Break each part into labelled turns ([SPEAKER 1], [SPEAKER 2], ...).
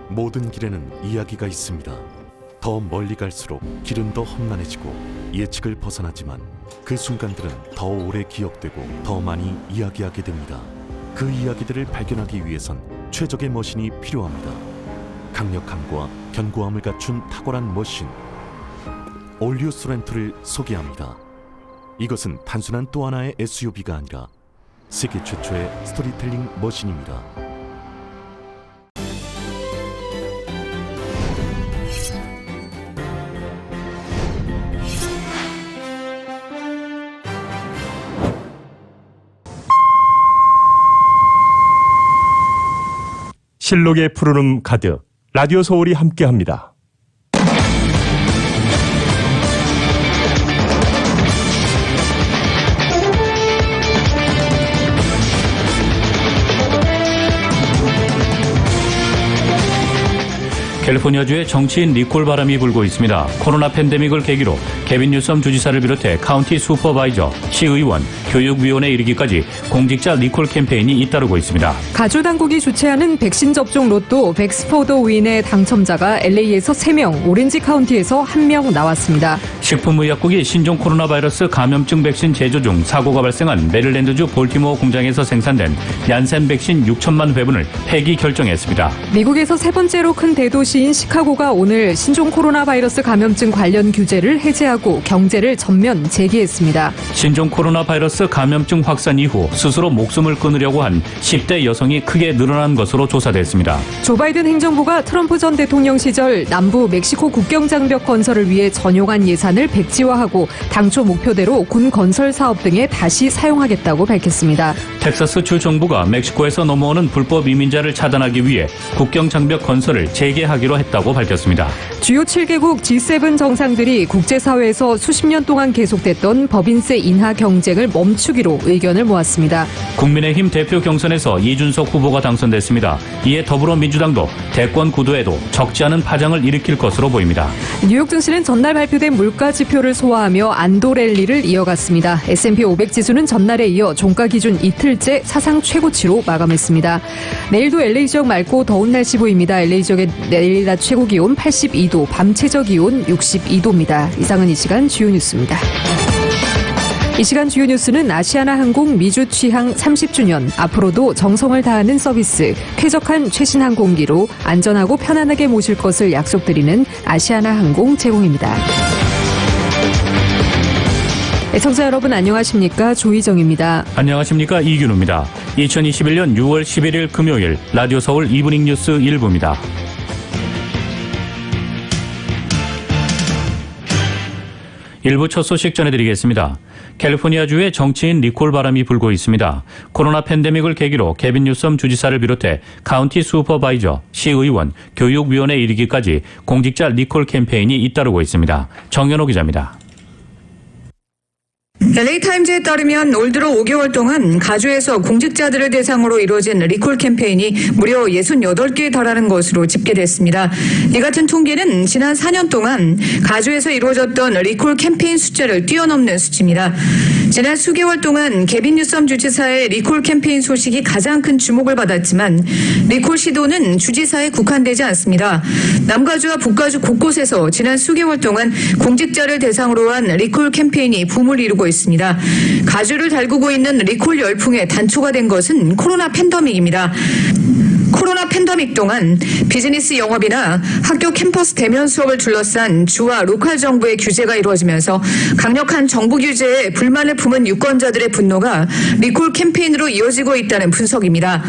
[SPEAKER 1] 모든 길에는 이야기가 있습니다. 더 멀리 갈수록 길은 더 험난해지고 예측을 벗어나지만 그 순간들은 더 오래 기억되고 더 많이 이야기하게 됩니다. 그 이야기들을 발견하기 위해선 최적의 머신이 필요합니다. 강력함과 견고함을 갖춘 탁월한 머신, 올류 소렌토를 소개합니다. 이것은 단순한 또 하나의 SUV가 아니라 세계 최초의 스토리텔링 머신입니다.
[SPEAKER 2] 실록의 푸르름 가득 라디오 서울이 함께합니다.
[SPEAKER 3] 캘리포니아주에 정치인 리콜 바람이 불고 있습니다. 코로나 팬데믹을 계기로 개빈 뉴섬 주지사를 비롯해 카운티 슈퍼바이저, 시의원, 교육위원회에 이르기까지 공직자 리콜 캠페인이 잇따르고 있습니다.
[SPEAKER 4] 가주당국이 주최하는 백신 접종 로또 벡스포드 윈의 당첨자가 LA에서 3명, 오렌지 카운티에서 1명 나왔습니다.
[SPEAKER 3] 식품의약국이 신종 코로나 바이러스 감염증 백신 제조 중 사고가 발생한 메릴랜드주 볼티모어 공장에서 생산된 얀센 백신 6천만 회분을 폐기 결정했습니다.
[SPEAKER 4] 미국에서 세 번째로 큰 대도시인 시카고가 오늘 신종 코로나 바이러스 감염증 관련 규제를 해제하고 경제를 전면 재개했습니다.
[SPEAKER 3] 신종 코로나 바이러스 감염증 확산 이후 스스로 목숨을 끊으려고 한 10대 여성이 크게 늘어난 것으로 조사됐습니다.
[SPEAKER 4] 조 바이든 행정부가 트럼프 전 대통령 시절 남부 멕시코 국경 장벽 건설을 위해 전용한 예산을 백지화하고 당초 목표대로 군 건설 사업 등에 다시 사용하겠다고 밝혔습니다.
[SPEAKER 3] 텍사스 주 정부가 멕시코에서 넘어오는 불법 이민자를 차단하기 위해 국경 장벽 건설을 재개하기로 했다고 밝혔습니다.
[SPEAKER 4] 주요 7개국 G7 정상들이 국제사회에서 수십 년 동안 계속됐던 법인세 인하 경쟁을 멈추기로 의견을 모았습니다.
[SPEAKER 3] 국민의힘 대표 경선에서 이준석 후보가 당선됐습니다. 이에 더불어민주당도 대권 구도에도 적지 않은 파장을 일으킬 것으로 보입니다.
[SPEAKER 4] 뉴욕 증시는 전날 발표된 물가 지표를 소화하며 안도 랠리를 이어갔습니다. S&P 500 지수는 전날에 이어 종가 기준 이틀째 사상 최고치로 마감했습니다. 내일도 LA 지역 맑고 더운 날씨 보입니다. LA 지역의 내일 낮 최고 기온 82도, 밤 최저 기온 62도입니다. 이상은 이 시간 주요 뉴스입니다. 이 시간 주요 뉴스는 아시아나 항공 미주 취항 30주년, 앞으로도 정성을 다하는 서비스, 쾌적한 최신 항공기로 안전하고 편안하게 모실 것을 약속드리는 아시아나 항공 제공입니다. 애청자 여러분 안녕하십니까? 조희정입니다.
[SPEAKER 3] 안녕하십니까? 이균우입니다. 2021년 6월 11일 금요일 라디오 서울 이브닝 뉴스 1부입니다. 일부 첫 소식 전해드리겠습니다. 캘리포니아주에 정치인 리콜 바람이 불고 있습니다. 코로나 팬데믹을 계기로 개빈 뉴섬 주지사를 비롯해 카운티 슈퍼바이저, 시의원, 교육위원회에 이르기까지 공직자 리콜 캠페인이 잇따르고 있습니다. 정연호 기자입니다.
[SPEAKER 5] LA타임즈에 따르면 올 들어 5개월 동안 가주에서 공직자들을 대상으로 이루어진 리콜 캠페인이 무려 68개에 달하는 것으로 집계됐습니다. 이 같은 통계는 지난 4년 동안 가주에서 이루어졌던 리콜 캠페인 숫자를 뛰어넘는 수치입니다. 지난 수개월 동안 개빈 뉴섬 주지사의 리콜 캠페인 소식이 가장 큰 주목을 받았지만 리콜 시도는 주지사에 국한되지 않습니다. 남가주와 북가주 곳곳에서 지난 수개월 동안 공직자를 대상으로 한 리콜 캠페인이 붐을 이루고 있습니다. 가주를 달구고 있는 리콜 열풍의 단초가 된 것은 코로나 팬데믹입니다. 코로나 팬데믹 동안 비즈니스 영업이나 학교 캠퍼스 대면 수업을 둘러싼 주와 로컬 정부의 규제가 이루어지면서 강력한 정부 규제에 불만을 품은 유권자들의 분노가 리콜 캠페인으로 이어지고 있다는 분석입니다.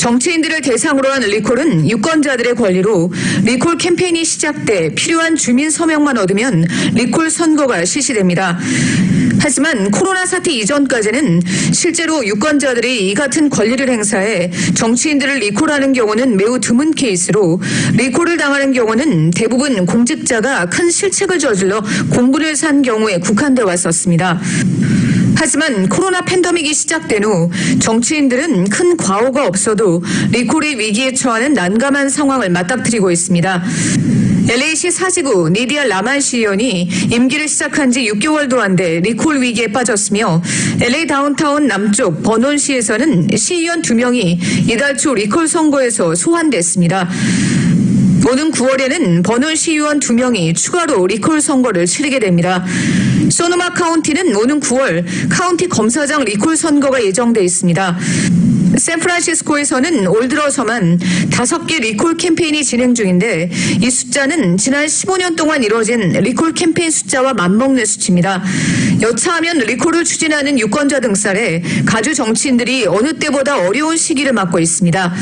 [SPEAKER 5] 정치인들을 대상으로 한 리콜은 유권자들의 권리로 리콜 캠페인이 시작돼 필요한 주민 서명만 얻으면 리콜 선고가 실시됩니다. 하지만 코로나 사태 이전까지는 실제로 유권자들이 이 같은 권리를 행사해 정치인들을 리콜하는 경우는 매우 드문 케이스로 리콜을 당하는 경우는 대부분 공직자가 큰 실책을 저질러 공분을 산 경우에 국한돼 왔었습니다. 하지만 코로나 팬데믹이 시작된 후 정치인들은 큰 과오가 없어도 리콜의 위기에 처하는 난감한 상황을 맞닥뜨리고 있습니다. LA시 사지구 니디아 라만 시의원이 임기를 시작한 지 6개월도 안 돼 리콜 위기에 빠졌으며 LA 다운타운 남쪽 버논시에서는 시의원 2명이 이달 초 리콜 선거에서 소환됐습니다. 오는 9월에는 버논 시의원 2명이 추가로 리콜 선거를 치르게 됩니다. 소노마 카운티는 오는 9월 카운티 검사장 리콜 선거가 예정돼 있습니다. 샌프란시스코에서는 올 들어서만 5개 리콜 캠페인이 진행 중인데 이 숫자는 지난 15년 동안 이뤄진 리콜 캠페인 숫자와 맞먹는 수치입니다. 여차하면 리콜을 추진하는 유권자 등살에 가주 정치인들이 어느 때보다 어려운 시기를 맞고 있습니다.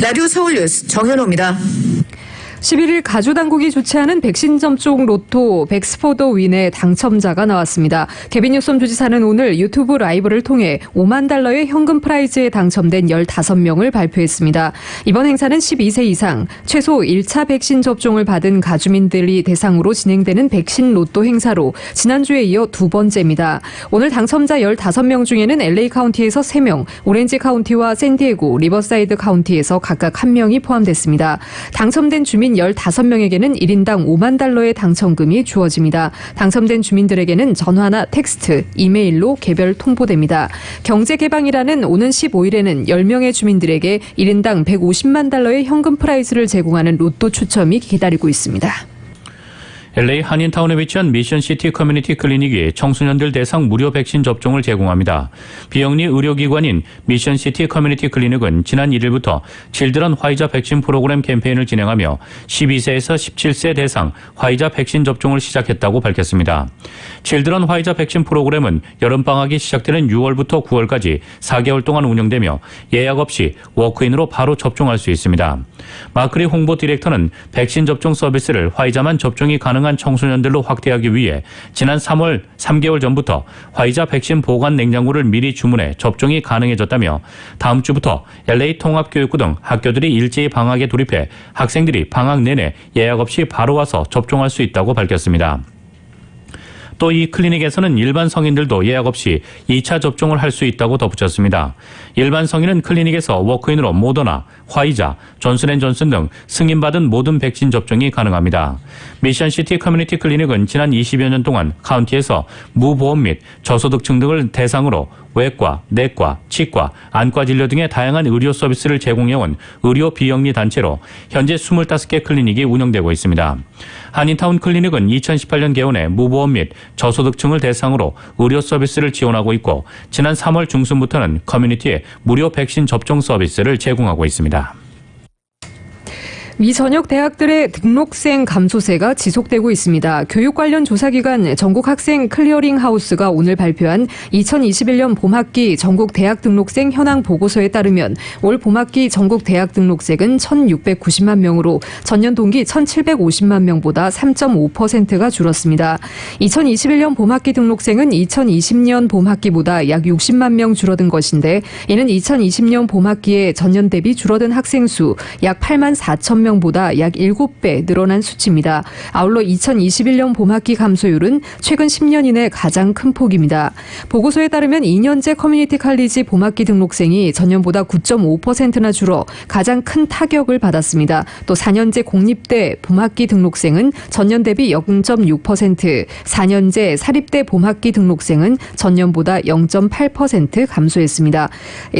[SPEAKER 5] 라디오 서울뉴스 정현호입니다.
[SPEAKER 4] 11일 가주 당국이 주최하는 백신 접종 로또 백스포더 윈의 당첨자가 나왔습니다. 개빈 뉴섬 주지사는 오늘 유튜브 라이브를 통해 5만 달러의 현금 프라이즈에 당첨된 15명을 발표했습니다. 이번 행사는 12세 이상 최소 1차 백신 접종을 받은 가주민들이 대상으로 진행되는 백신 로또 행사로 지난주에 이어 두 번째입니다. 오늘 당첨자 15명 중에는 LA 카운티에서 3명, 오렌지 카운티와 샌디에고, 리버사이드 카운티에서 각각 1명이 포함됐습니다. 당첨된 주민 15명에게는 1인당 5만 달러의 당첨금이 주어집니다. 당첨된 주민들에게는 전화나 텍스트, 이메일로 개별 통보됩니다. 경제개방이라는 오는 15일에는 10명의 주민들에게 1인당 150만 달러의 현금 프라이즈를 제공하는 로또 추첨이 기다리고 있습니다.
[SPEAKER 3] LA 한인타운에 위치한 미션시티 커뮤니티 클리닉이 청소년들 대상 무료 백신 접종을 제공합니다. 비영리 의료기관인 미션시티 커뮤니티 클리닉은 지난 1일부터 질드런 화이자 백신 프로그램 캠페인을 진행하며 12세에서 17세 대상 화이자 백신 접종을 시작했다고 밝혔습니다. 질드런 화이자 백신 프로그램은 여름방학이 시작되는 6월부터 9월까지 4개월 동안 운영되며 예약 없이 워크인으로 바로 접종할 수 있습니다. 마크리 홍보 디렉터는 백신 접종 서비스를 화이자만 접종이 가능한 청소년들로 확대하기 위해 지난 3개월 전부터 화이자 백신 보관 냉장고를 미리 주문해 접종이 가능해졌다며 다음 주부터 LA 통합교육구 등 학교들이 일제히 방학에 돌입해 학생들이 방학 내내 예약 없이 바로 와서 접종할 수 있다고 밝혔습니다. 또 이 클리닉에서는 일반 성인들도 예약 없이 2차 접종을 할 수 있다고 덧붙였습니다. 일반 성인은 클리닉에서 워크인으로 모더나, 화이자, 존슨앤존슨 등 승인받은 모든 백신 접종이 가능합니다. 미션시티 커뮤니티 클리닉은 지난 20여 년 동안 카운티에서 무보험 및 저소득층 등을 대상으로 외과, 내과, 치과, 안과 진료 등의 다양한 의료 서비스를 제공해온 의료 비영리 단체로 현재 25개 클리닉이 운영되고 있습니다. 한인타운 클리닉은 2018년 개원에 무보험 및 저소득층을 대상으로 의료 서비스를 지원하고 있고 지난 3월 중순부터는 커뮤니티에 무료 백신 접종 서비스를 제공하고 있습니다.
[SPEAKER 4] 미 전역 대학들의 등록생 감소세가 지속되고 있습니다. 교육 관련 조사기관 전국학생 클리어링하우스가 오늘 발표한 2021년 봄학기 전국 대학 등록생 현황 보고서에 따르면 올 봄학기 전국 대학 등록생은 1,690만 명으로 전년 동기 1,750만 명보다 3.5%가 줄었습니다. 2021년 봄학기 등록생은 2020년 봄학기보다 약 60만 명 줄어든 것인데 이는 2020년 봄학기에 전년 대비 줄어든 학생 수 약 8만 4천 명 보다 약 7배 늘어난 수치입니다. 아울러 2021년 봄학기 감소율은 최근 10년 이내 가장 큰 폭입니다. 보고서에 따르면 2년제 커뮤니티 칼리지 봄학기 등록생이 전년보다 9.5%나 줄어 가장 큰 타격을 받았습니다. 또 4년제 공립대 봄학기 등록생은 전년 대비 0.6%, 4년제 사립대 봄학기 등록생은 전년보다 0.8% 감소했습니다.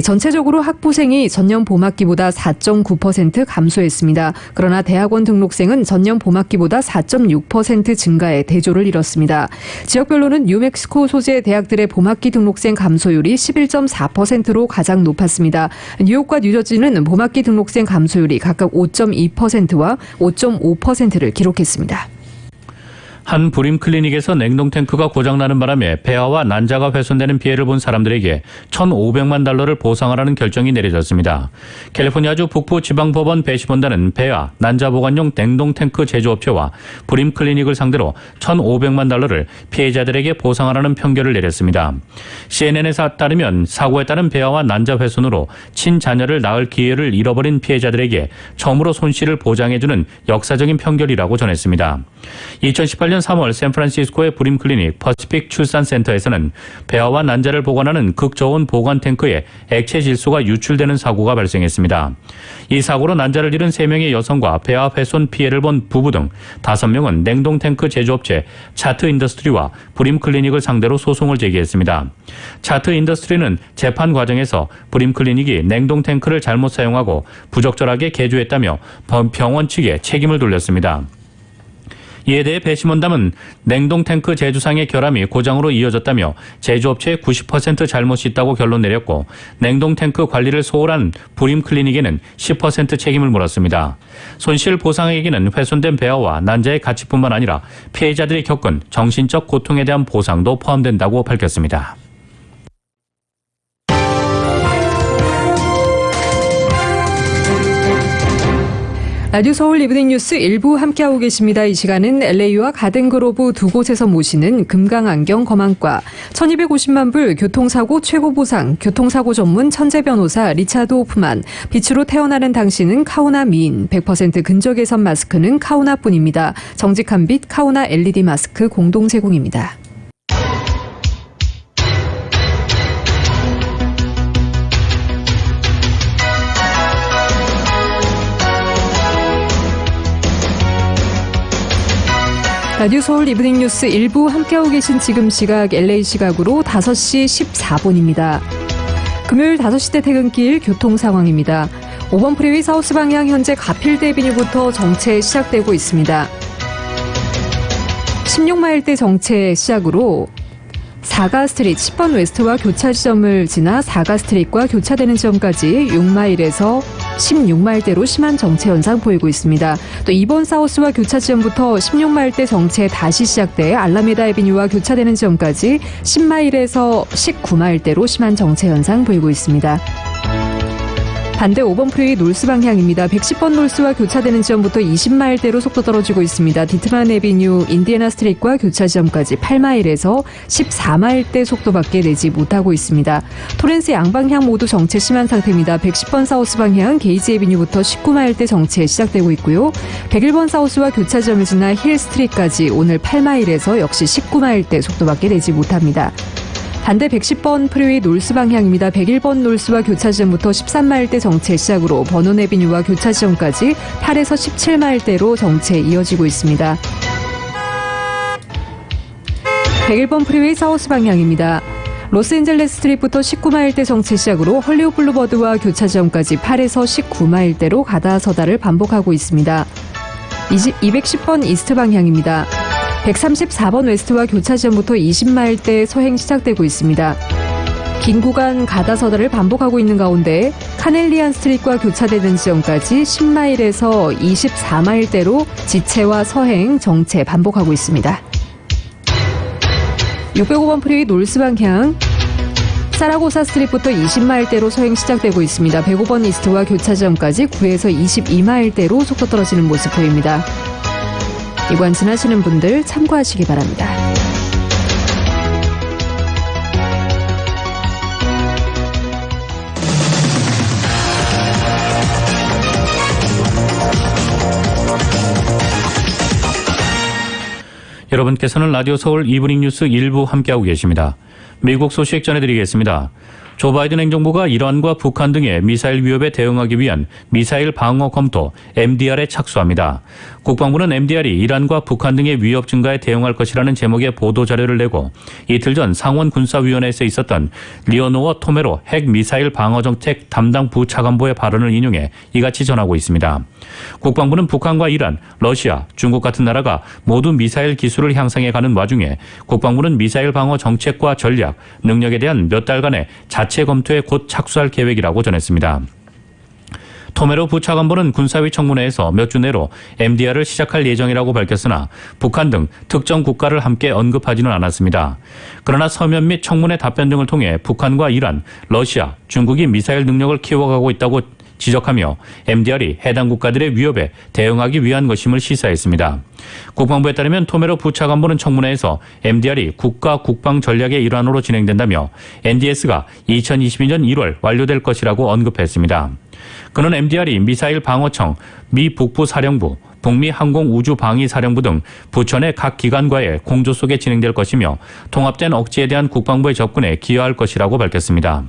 [SPEAKER 4] 전체적으로 학부생이 전년 봄학기보다 4.9% 감소했습니다. 그러나 대학원 등록생은 전년 봄학기보다 4.6% 증가해 대조를 이뤘습니다. 지역별로는 뉴멕시코 소재 대학들의 봄학기 등록생 감소율이 11.4%로 가장 높았습니다. 뉴욕과 뉴저지는 봄학기 등록생 감소율이 각각 5.2%와 5.5%를 기록했습니다.
[SPEAKER 3] 한 부림 클리닉에서 냉동 탱크가 고장나는 바람에 폐하와 난자가 훼손되는 피해를 본 사람들에게 1,500만 달러를 보상하라는 결정이 내려졌습니다. 캘리포니아주 북부 지방법원 배심원단은 폐하, 난자 보관용 냉동 탱크 제조업체와 부림 클리닉을 상대로 1,500만 달러를 피해자들에게 보상하라는 판결을 내렸습니다. CNN에 따르면 사고에 따른 폐하와 난자 훼손으로 친자녀를 낳을 기회를 잃어버린 피해자들에게 처음으로 손실을 보장해주는 역사적인 판결이라고 전했습니다. 2018년 3월 샌프란시스코의 브림클리닉 퍼시픽 출산센터에서는 배아와 난자를 보관하는 극저온 보관 탱크에 액체 질소가 유출되는 사고가 발생했습니다. 이 사고로 난자를 잃은 3명의 여성과 배아 훼손 피해를 본 부부 등 5명은 냉동 탱크 제조업체 차트 인더스트리와 브림클리닉을 상대로 소송을 제기했습니다. 차트 인더스트리는 재판 과정에서 브림클리닉이 냉동 탱크를 잘못 사용하고 부적절하게 개조했다며 병원 측에 책임을 돌렸습니다. 이에 대해 배심원담은 냉동 탱크 제조상의 결함이 고장으로 이어졌다며 제조업체의 90% 잘못이 있다고 결론 내렸고 냉동 탱크 관리를 소홀한 브림클리닉에는 10% 책임을 물었습니다. 손실 보상액에는 훼손된 배아와 난자의 가치뿐만 아니라 피해자들이 겪은 정신적 고통에 대한 보상도 포함된다고 밝혔습니다.
[SPEAKER 4] 라디오 서울 이브닝 뉴스 일부 함께하고 계십니다. 이 시간은 LA와 가든그로브 두 곳에서 모시는 금강안경 검안과 1250만 불 교통사고 최고 보상 교통사고 전문 천재 변호사 리차드 호프만 빛으로 태어나는 당신은 카오나 미인 100% 근적 개선 마스크는 카오나뿐입니다. 정직한 빛 카오나 LED 마스크 공동 제공입니다. 라디오 서울 이브닝 뉴스 일부 함께하고 계신 지금 시각 LA 시각으로 5시 14분입니다. 금요일 5시대 퇴근길 교통 상황입니다. 5번 프리웨이 사우스 방향 현재 가필드 애비뉴부터 정체 시작되고 있습니다. 16마일대 정체 시작으로 4가 스트릿 10번 웨스트와 교차 지점을 지나 4가 스트릿과 교차되는 지점까지 6마일에서 16마일대로 심한 정체 현상 보이고 있습니다. 또 2번 사우스와 교차 지점부터 16마일대 정체 다시 시작돼 알라메다 애비뉴와 교차되는 지점까지 10마일에서 19마일대로 심한 정체 현상 보이고 있습니다. 반대 5번 프리웨이 놀스 방향입니다. 110번 놀스와 교차되는 지점부터 20마일대로 속도 떨어지고 있습니다. 디트만 애비뉴 인디애나 스트릿과 교차 지점까지 8마일에서 14마일대 속도밖에 내지 못하고 있습니다. 토렌스 양방향 모두 정체 심한 상태입니다. 110번 사우스 방향 게이지 애비뉴부터 19마일대 정체 시작되고 있고요. 101번 사우스와 교차 지점을 지나 힐 스트릿까지 오늘 8마일에서 역시 19마일대 속도밖에 내지 못합니다. 반대 110번 프리웨이 놀스 방향입니다. 101번 놀스와 교차 지점부터 13마일대 정체 시작으로 버논 애비뉴와 교차 지점까지 8에서 17마일대로 정체 이어지고 있습니다. 101번 프리웨이 사우스 방향입니다. 로스앤젤레스 스트릿부터 19마일대 정체 시작으로 헐리우드 블루버드와 교차 지점까지 8에서 19마일대로 가다서다를 반복하고 있습니다. 210번 이스트 방향입니다. 134번 웨스트와 교차 지점부터 20마일대 서행 시작되고 있습니다. 긴 구간 가다서다를 반복하고 있는 가운데 카넬리안 스트릿과 교차되는 지점까지 10마일에서 24마일대로 지체와 서행, 정체 반복하고 있습니다. 605번 프리웨이 놀스 방향 사라고사 스트릿부터 20마일대로 서행 시작되고 있습니다. 105번 이스트와 교차 지점까지 9에서 22마일대로 속도 떨어지는 모습 보입니다. 이관 지나시는 분들 참고하시기 바랍니다.
[SPEAKER 3] 여러분께서는 라디오 서울 이브닝 뉴스 일부 함께하고 계십니다. 미국 소식 전해드리겠습니다. 조 바이든 행정부가 이란과 북한 등의 미사일 위협에 대응하기 위한 미사일 방어 검토 MDR에 착수합니다. 국방부는 MDR이 이란과 북한 등의 위협 증가에 대응할 것이라는 제목의 보도자료를 내고 이틀 전 상원 군사위원회에서 있었던 리오노어 토메로 핵 미사일 방어 정책 담당 부차관보의 발언을 인용해 이같이 전하고 있습니다. 국방부는 북한과 이란, 러시아, 중국 같은 나라가 모두 미사일 기술을 향상해 가는 와중에 국방부는 미사일 방어 정책과 전략, 능력에 대한 몇 달간의 자체 검토에 곧 착수할 계획이라고 전했습니다. 토메로 부차관보는 군사위 청문회에서 몇 주 내로 MDR을 시작할 예정이라고 밝혔으나 북한 등 특정 국가를 함께 언급하지는 않았습니다. 그러나 서면 및 청문회 답변 등을 통해 북한과 이란, 러시아, 중국이 미사일 능력을 키워가고 있다고 지적하며 MDR이 해당 국가들의 위협에 대응하기 위한 것임을 시사했습니다. 국방부에 따르면 토메로 부차관보는 청문회에서 MDR이 국가 국방 전략의 일환으로 진행된다며 NDS가 2022년 1월 완료될 것이라고 언급했습니다. 그는 MDR이 미사일 방어청, 미 북부 사령부, 북미 항공우주방위사령부 등 부천의 각 기관과의 공조 속에 진행될 것이며 통합된 억지에 대한 국방부의 접근에 기여할 것이라고 밝혔습니다.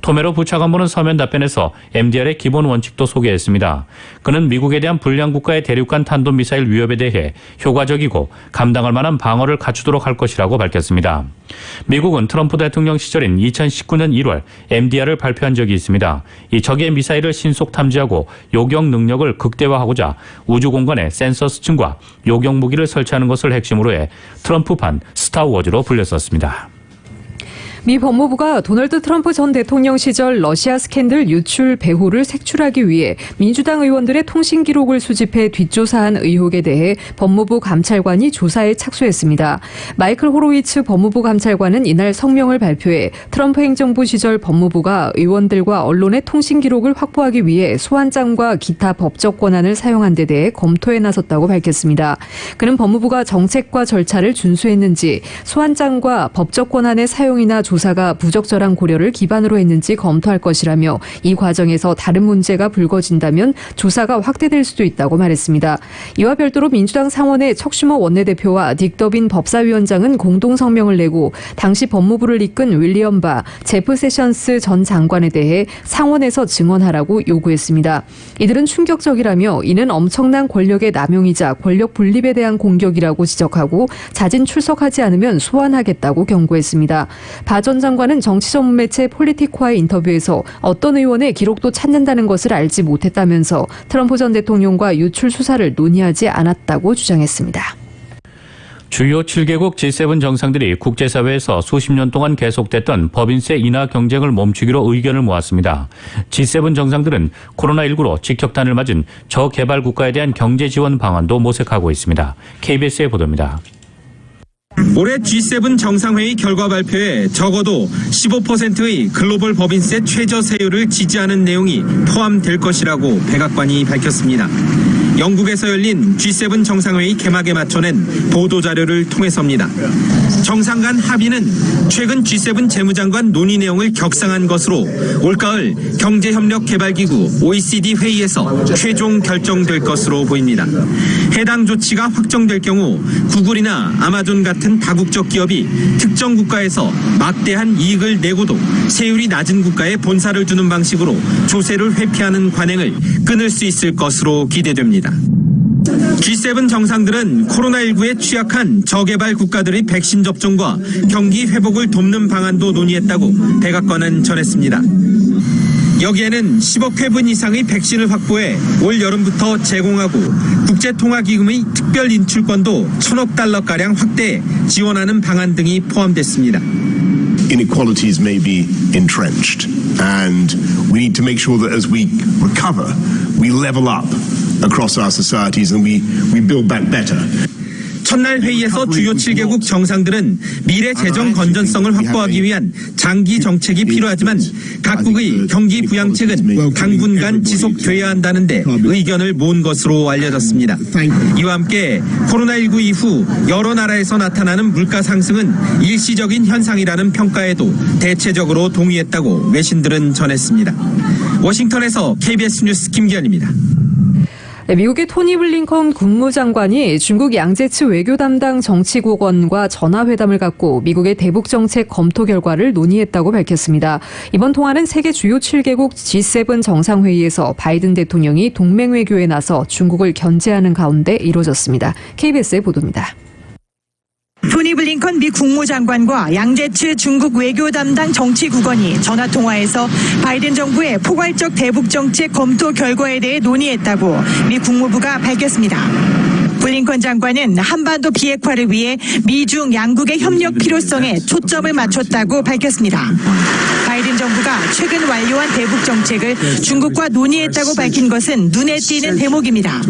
[SPEAKER 3] 토메로 부차관보는 서면 답변에서 MDR의 기본 원칙도 소개했습니다. 그는 미국에 대한 불량 국가의 대륙간 탄도미사일 위협에 대해 효과적이고 감당할 만한 방어를 갖추도록 할 것이라고 밝혔습니다. 미국은 트럼프 대통령 시절인 2019년 1월 MDR을 발표한 적이 있습니다. 이 적의 미사일을 신속 탐지하고 요격 능력을 극대화하고자 우주 공간에 센서 수층과 요격 무기를 설치하는 것을 핵심으로 해 트럼프판 스타워즈로 불렸었습니다.
[SPEAKER 4] 미 법무부가 도널드 트럼프 전 대통령 시절 러시아 스캔들 유출 배후를 색출하기 위해 민주당 의원들의 통신 기록을 수집해 뒷조사한 의혹에 대해 법무부 감찰관이 조사에 착수했습니다. 마이클 호로위츠 법무부 감찰관은 이날 성명을 발표해 트럼프 행정부 시절 법무부가 의원들과 언론의 통신 기록을 확보하기 위해 소환장과 기타 법적 권한을 사용한 데 대해 검토에 나섰다고 밝혔습니다. 그는 법무부가 정책과 절차를 준수했는지 소환장과 법적 권한의 사용이나 조사가 부적절한 고려를 기반으로 했는지 검토할 것이라며 이 과정에서 다른 문제가 불거진다면 조사가 확대될 수도 있다고 말했습니다. 이와 별도로 민주당 상원의 척슈머 원내대표와 딕 더빈 법사위원장은 공동 성명을 내고 당시 법무부를 이끈 윌리엄 바, 제프 세션스 전 장관에 대해 상원에서 증언하라고 요구했습니다. 이들은 충격적이라며 이는 엄청난 권력의 남용이자 권력 분립에 대한 공격이라고 지적하고 자진 출석하지 않으면 소환하겠다고 경고했습니다. 바 전 장관은 정치 전문 매체 폴리티코와의 인터뷰에서 어떤 의원의 기록도 찾는다는 것을 알지 못했다면서 트럼프 전 대통령과 유출 수사를 논의하지 않았다고 주장했습니다.
[SPEAKER 3] 주요 7개국 G7 정상들이 국제사회에서 수십 년 동안 계속됐던 법인세 인하 경쟁을 멈추기로 의견을 모았습니다. G7 정상들은 코로나19로 직격탄을 맞은 저개발 국가에 대한 경제 지원 방안도 모색하고 있습니다. KBS의 보도입니다.
[SPEAKER 6] 올해 G7 정상회의 결과 발표에 적어도 15%의 글로벌 법인세 최저 세율을 지지하는 내용이 포함될 것이라고 백악관이 밝혔습니다. 영국에서 열린 G7 정상회의 개막에 맞춰낸 보도자료를 통해서입니다. 정상 간 합의는 최근 G7 재무장관 논의 내용을 격상한 것으로 올가을 경제협력개발기구 OECD 회의에서 최종 결정될 것으로 보입니다. 해당 조치가 확정될 경우 구글이나 아마존 같은 다국적 기업이 특정 국가에서 막대한 이익을 내고도 세율이 낮은 국가에 본사를 두는 방식으로 조세를 회피하는 관행을 끊을 수 있을 것으로 기대됩니다. G7 정상들은 코로나19에 취약한 저개발 국가들의 백신 접종과 경기 회복을 돕는 방안도 논의했다고 백악관은 전했습니다. 여기에는 10억 회분 이상의 백신을 확보해 올 여름부터 제공하고 국제통화기금의 특별 인출권도 1,000억 달러가량 확대해 지원하는 방안 등이 포함됐습니다.
[SPEAKER 7] Inequalities may be entrenched, and we need to make sure that as we recover, we level up across our societies and we build back better.
[SPEAKER 6] 첫날 회의에서 주요 7개국 정상들은 미래 재정 건전성을 확보하기 위한 장기 정책이 필요하지만 각국의 경기 부양책은 당분간 지속돼야 한다는데 의견을 모은 것으로 알려졌습니다. 이와 함께 코로나19 이후 여러 나라에서 나타나는 물가 상승은 일시적인 현상이라는 평가에도 대체적으로 동의했다고 외신들은 전했습니다. 워싱턴에서 KBS 뉴스 김기현입니다.
[SPEAKER 4] 미국의 토니 블링컨 국무장관이 중국 양제츠 외교 담당 정치국원과 전화회담을 갖고 미국의 대북 정책 검토 결과를 논의했다고 밝혔습니다. 이번 통화는 세계 주요 7개국 G7 정상회의에서 바이든 대통령이 동맹 외교에 나서 중국을 견제하는 가운데 이루어졌습니다. KBS의 보도입니다.
[SPEAKER 8] 토니 블링컨 미 국무장관과 양제츠 중국 외교 담당 정치국원이 전화통화에서 바이든 정부의 포괄적 대북 정책 검토 결과에 대해 논의했다고 미 국무부가 밝혔습니다. 블링컨 장관은 한반도 비핵화를 위해 미중 양국의 협력 필요성에 초점을 맞췄다고 밝혔습니다. 바이든 정부가 최근 완료한 대북 정책을 중국과 논의했다고 밝힌 것은 눈에 띄는 대목입니다.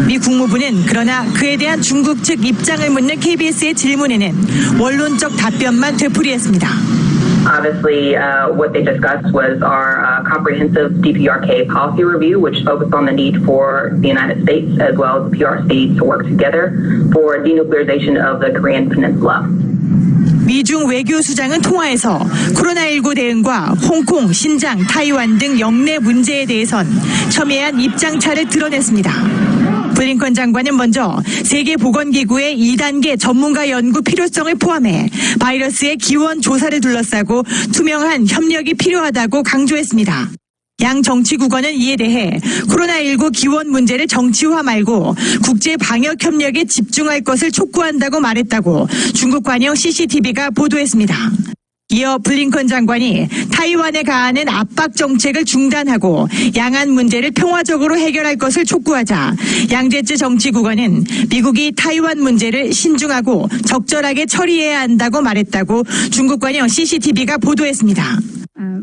[SPEAKER 8] 미 국무부는 그러나 그에 대한 중국 측 입장을 묻는 KBS의 질문에는 원론적 답변만 되풀이했습니다.
[SPEAKER 9] Obviously, what they discussed was our comprehensive DPRK policy review, which focused on the need for the United States as well as the PRC to work together for denuclearization of the Korean Peninsula.
[SPEAKER 8] 미중 외교수장은 통화에서 코로나19 대응과 홍콩, 신장, 타이완 등 영내 문제에 대해선 첨예한 입장차를 드러냈습니다. 블링컨 장관은 먼저 세계보건기구의 2단계 전문가 연구 필요성을 포함해 바이러스의 기원 조사를 둘러싸고 투명한 협력이 필요하다고 강조했습니다. 양 정치국원은 이에 대해 코로나19 기원 문제를 정치화 말고 국제 방역 협력에 집중할 것을 촉구한다고 말했다고 중국 관영 CCTV가 보도했습니다. 이어 블링컨 장관이 타이완에 가하는 압박 정책을 중단하고 양안 문제를 평화적으로 해결할 것을 촉구하자 양제츠 정치국원은 미국이 타이완 문제를 신중하고 적절하게 처리해야 한다고 말했다고 중국 관영 CCTV가 보도했습니다.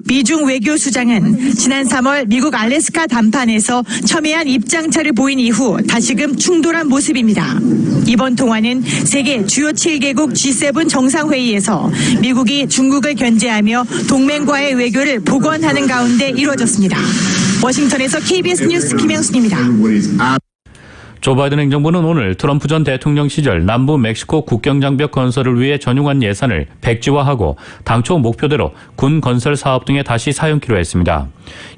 [SPEAKER 8] 미중 외교수장은 지난 3월 미국 알래스카 담판에서 첨예한 입장차를 보인 이후 다시금 충돌한 모습입니다. 이번 통화는 세계 주요 7개국 G7 정상회의에서 미국이 중국을 견제하며 동맹과의 외교를 복원하는 가운데 이루어졌습니다. 워싱턴에서 KBS 뉴스 김영순입니다.
[SPEAKER 3] 조 바이든 행정부는 오늘 트럼프 전 대통령 시절 남부 멕시코 국경장벽 건설을 위해 전용한 예산을 백지화하고 당초 목표대로 군 건설 사업 등에 다시 사용키로 했습니다.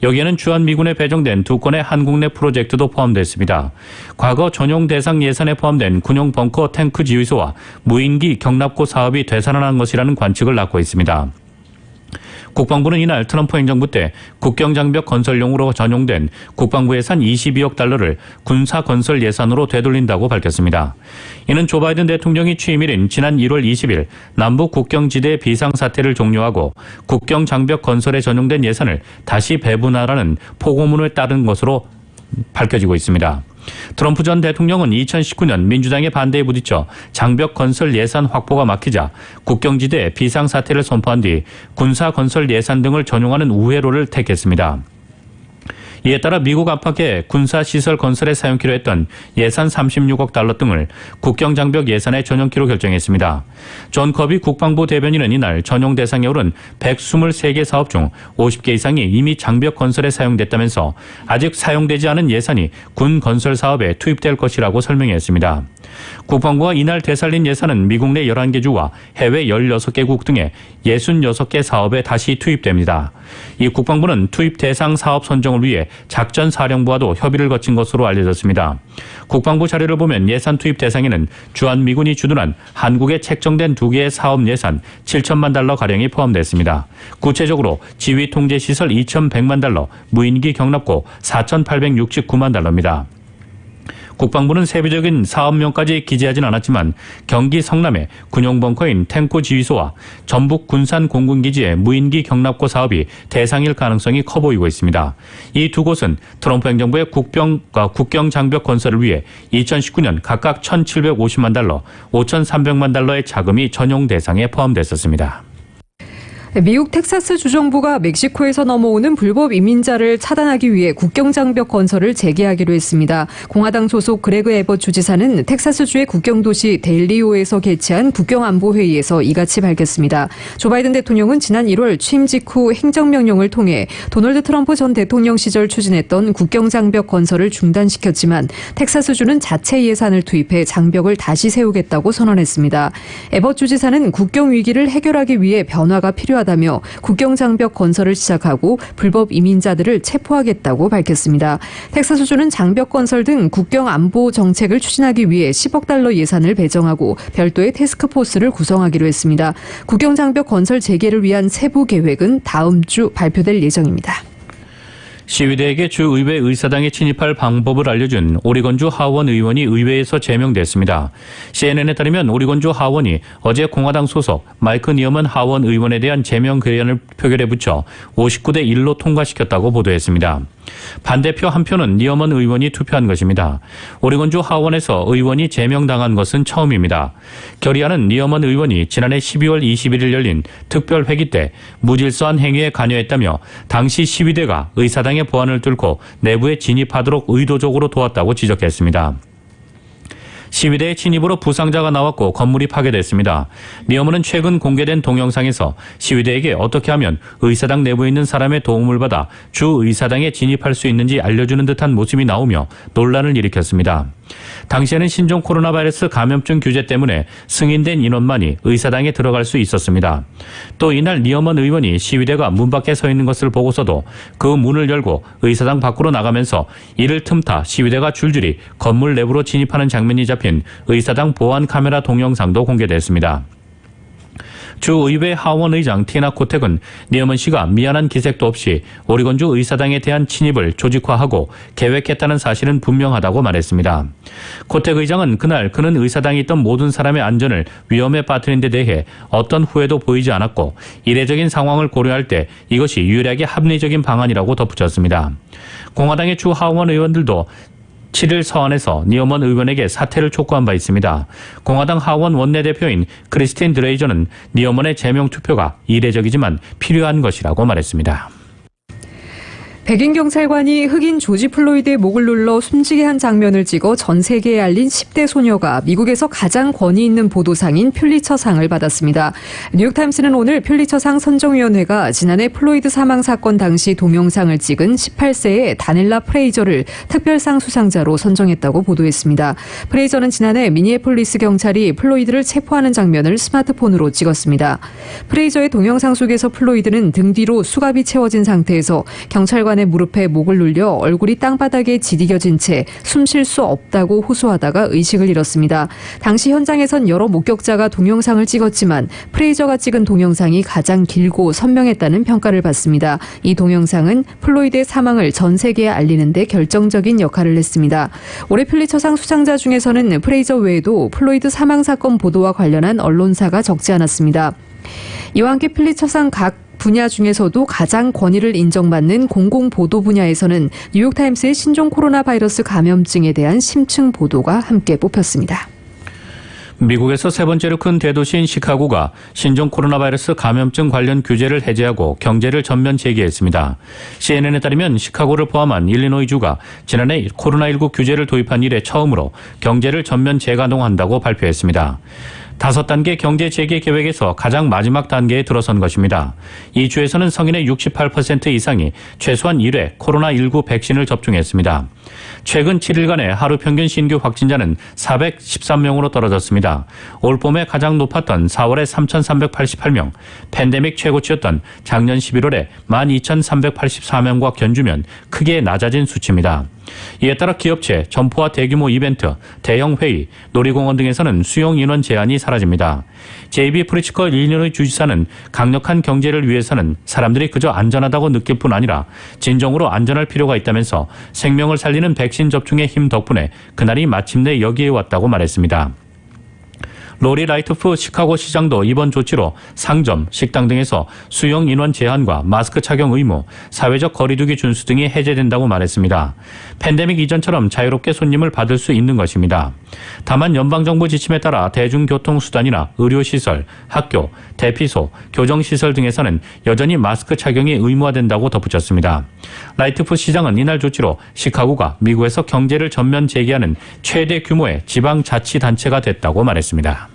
[SPEAKER 3] 여기에는 주한미군에 배정된 2건의 한국 내 프로젝트도 포함됐습니다. 과거 전용 대상 예산에 포함된 군용 벙커 탱크 지휘소와 무인기 경납고 사업이 되살아난 것이라는 관측을 낳고 있습니다. 국방부는 이날 트럼프 행정부 때 국경장벽 건설용으로 전용된 국방부 예산 22억 달러를 군사 건설 예산으로 되돌린다고 밝혔습니다. 이는 조 바이든 대통령이 취임일인 지난 1월 20일 남북 국경지대 비상사태를 종료하고 국경장벽 건설에 전용된 예산을 다시 배분하라는 포고문을 따른 것으로 밝혀지고 있습니다. 트럼프 전 대통령은 2019년 민주당의 반대에 부딪혀 장벽 건설 예산 확보가 막히자 국경지대 비상사태를 선포한 뒤 군사 건설 예산 등을 전용하는 우회로를 택했습니다. 이에 따라 미국 안팎의 군사시설 건설에 사용키로 했던 예산 36억 달러 등을 국경장벽 예산에 전용키로 결정했습니다. 존 커비 국방부 대변인은 이날 전용 대상에 오른 123개 사업 중 50개 이상이 이미 장벽 건설에 사용됐다면서 아직 사용되지 않은 예산이 군 건설 사업에 투입될 것이라고 설명했습니다. 국방부가 이날 되살린 예산은 미국 내 11개 주와 해외 16개국 등의 66개 사업에 다시 투입됩니다. 이 국방부는 투입 대상 사업 선정을 위해 작전사령부와도 협의를 거친 것으로 알려졌습니다. 국방부 자료를 보면 예산 투입 대상에는 주한미군이 주둔한 한국에 책정된 2개의 사업 예산 7천만 달러가량이 포함됐습니다. 구체적으로 지휘통제시설 2,100만 달러, 무인기 경납고 4,869만 달러입니다. 국방부는 세부적인 사업명까지 기재하진 않았지만 경기 성남의 군용 벙커인 탱크 지휘소와 전북 군산 공군기지의 무인기 경납고 사업이 대상일 가능성이 커 보이고 있습니다. 이 두 곳은 트럼프 행정부의 국경 장벽 건설을 위해 2019년 각각 1,750만 달러, 5,300만 달러의 자금이 전용 대상에 포함됐었습니다.
[SPEAKER 4] 미국 텍사스 주정부가 멕시코에서 넘어오는 불법 이민자를 차단하기 위해 국경장벽 건설을 재개하기로 했습니다. 공화당 소속 그레그 에벗 주지사는 텍사스주의 국경도시 델리오에서 개최한 국경안보회의에서 이같이 밝혔습니다. 조 바이든 대통령은 지난 1월 취임 직후 행정명령을 통해 도널드 트럼프 전 대통령 시절 추진했던 국경장벽 건설을 중단시켰지만 텍사스주는 자체 예산을 투입해 장벽을 다시 세우겠다고 선언했습니다. 에벗 주지사는 국경 위기를 해결하기 위해 변화가 필요하다며 국경장벽 건설을 시작하고 불법 이민자들을 체포하겠다고 밝혔습니다. 텍사스주는 장벽 건설 등 국경 안보 정책을 추진하기 위해 10억 달러 예산을 배정하고 별도의 태스크포스를 구성하기로 했습니다. 국경장벽 건설 재개를 위한 세부 계획은 다음 주 발표될 예정입니다.
[SPEAKER 3] 시위대에게 주의회 의사당에 진입할 방법을 알려준 오리건주 하원 의원이 의회에서 제명됐습니다. CNN에 따르면 오리건주 하원이 어제 공화당 소속 마이크 니어먼 하원 의원에 대한 제명 결의안을 표결에 붙여 59대 1로 통과시켰다고 보도했습니다. 반대표 한 표는 니어먼 의원이 투표한 것입니다. 오리건주 하원에서 의원이 제명당한 것은 처음입니다. 결의안은 니어먼 의원이 지난해 12월 21일 열린 특별회기 때 무질서한 행위에 관여했다며 당시 시위대가 의사당의 보안을 뚫고 내부에 진입하도록 의도적으로 도왔다고 지적했습니다. 시위대의 침입으로 부상자가 나왔고 건물이 파괴됐습니다. 니어먼은 최근 공개된 동영상에서 시위대에게 어떻게 하면 의사당 내부에 있는 사람의 도움을 받아 주 의사당에 진입할 수 있는지 알려주는 듯한 모습이 나오며 논란을 일으켰습니다. 당시에는 신종 코로나 바이러스 감염증 규제 때문에 승인된 인원만이 의사당에 들어갈 수 있었습니다. 또 이날 니어먼 의원이 시위대가 문 밖에 서 있는 것을 보고서도 그 문을 열고 의사당 밖으로 나가면서 이를 틈타 시위대가 줄줄이 건물 내부로 진입하는 장면이 잡힌 의사당 보안 카메라 동영상도 공개됐습니다. 주 의회 하원 의장 티나 코텍은 니어먼 씨가 미안한 기색도 없이 오리건주 의사당에 대한 침입을 조직화하고 계획했다는 사실은 분명하다고 말했습니다. 코텍 의장은 그날 그는 의사당에 있던 모든 사람의 안전을 위험에 빠뜨린 데 대해 어떤 후회도 보이지 않았고 이례적인 상황을 고려할 때 이것이 유일하게 합리적인 방안이라고 덧붙였습니다. 공화당의 주 하원 의원들도 7일 서한에서 니어먼 의원에게 사퇴를 촉구한 바 있습니다. 공화당 하원 원내대표인 크리스틴 드레이저는 니어먼의 제명 투표가 이례적이지만 필요한 것이라고 말했습니다.
[SPEAKER 4] 백인 경찰관이 흑인 조지 플로이드의 목을 눌러 숨지게 한 장면을 찍어 전 세계에 알린 10대 소녀가 미국에서 가장 권위 있는 보도상인 퓰리처상을 받았습니다. 뉴욕타임스는 오늘 퓰리처상 선정위원회가 지난해 플로이드 사망 사건 당시 동영상을 찍은 18세의 다닐라 프레이저를 특별상 수상자로 선정했다고 보도했습니다. 프레이저는 지난해 미니애폴리스 경찰이 플로이드를 체포하는 장면을 스마트폰으로 찍었습니다. 프레이저의 동영상 속에서 플로이드는 등 뒤로 수갑이 채워진 상태에서 경찰관의 무릎에 목을 눌려 얼굴이 땅바닥에 지디겨진 채 숨 쉴 수 없다고 호소하다가 의식을 잃었습니다. 당시 현장에선 여러 목격자가 동영상을 찍었지만 프레이저가 찍은 동영상이 가장 길고 선명했다는 평가를 받습니다. 이 동영상은 플로이드의 사망을 전 세계에 알리는 데 결정적인 역할을 했습니다. 올해 퓰리처상 수상자 중에서는 프레이저 외에도 플로이드 사망 사건 보도와 관련한 언론사가 적지 않았습니다. 이와 함께 퓰리처상 각 분야 중에서도 가장 권위를 인정받는 공공보도 분야에서는 뉴욕타임스의 신종 코로나 바이러스 감염증에 대한 심층 보도가 함께 뽑혔습니다.
[SPEAKER 3] 미국에서 세 번째로 큰 대도시인 시카고가 신종 코로나 바이러스 감염증 관련 규제를 해제하고 경제를 전면 재개했습니다. CNN에 따르면 시카고를 포함한 일리노이주가 지난해 코로나19 규제를 도입한 이래 처음으로 경제를 전면 재가동한다고 발표했습니다. 5단계 경제 재개 계획에서 가장 마지막 단계에 들어선 것입니다. 이 주에서는 성인의 68% 이상이 최소한 1회 코로나19 백신을 접종했습니다. 최근 7일간의 하루 평균 신규 확진자는 413명으로 떨어졌습니다. 올 봄에 가장 높았던 4월에 3,388명, 팬데믹 최고치였던 작년 11월에 12,384명과 견주면 크게 낮아진 수치입니다. 이에 따라 기업체, 점포와 대규모 이벤트, 대형 회의, 놀이공원 등에서는 수용 인원 제한이 사라집니다. 제이비 프리츠커 일리노이 주지사는 강력한 경제를 위해서는 사람들이 그저 안전하다고 느낄 뿐 아니라 진정으로 안전할 필요가 있다면서 생명을 살리는 백신 접종의 힘 덕분에 그날이 마침내 여기에 왔다고 말했습니다. 로리 라이트프 시카고 시장도 이번 조치로 상점, 식당 등에서 수용 인원 제한과 마스크 착용 의무, 사회적 거리두기 준수 등이 해제된다고 말했습니다. 팬데믹 이전처럼 자유롭게 손님을 받을 수 있는 것입니다. 다만 연방정부 지침에 따라 대중교통수단이나 의료시설, 학교, 대피소, 교정시설 등에서는 여전히 마스크 착용이 의무화된다고 덧붙였습니다. 라이트프 시장은 이날 조치로 시카고가 미국에서 경제를 전면 재개하는 최대 규모의 지방자치단체가 됐다고 말했습니다.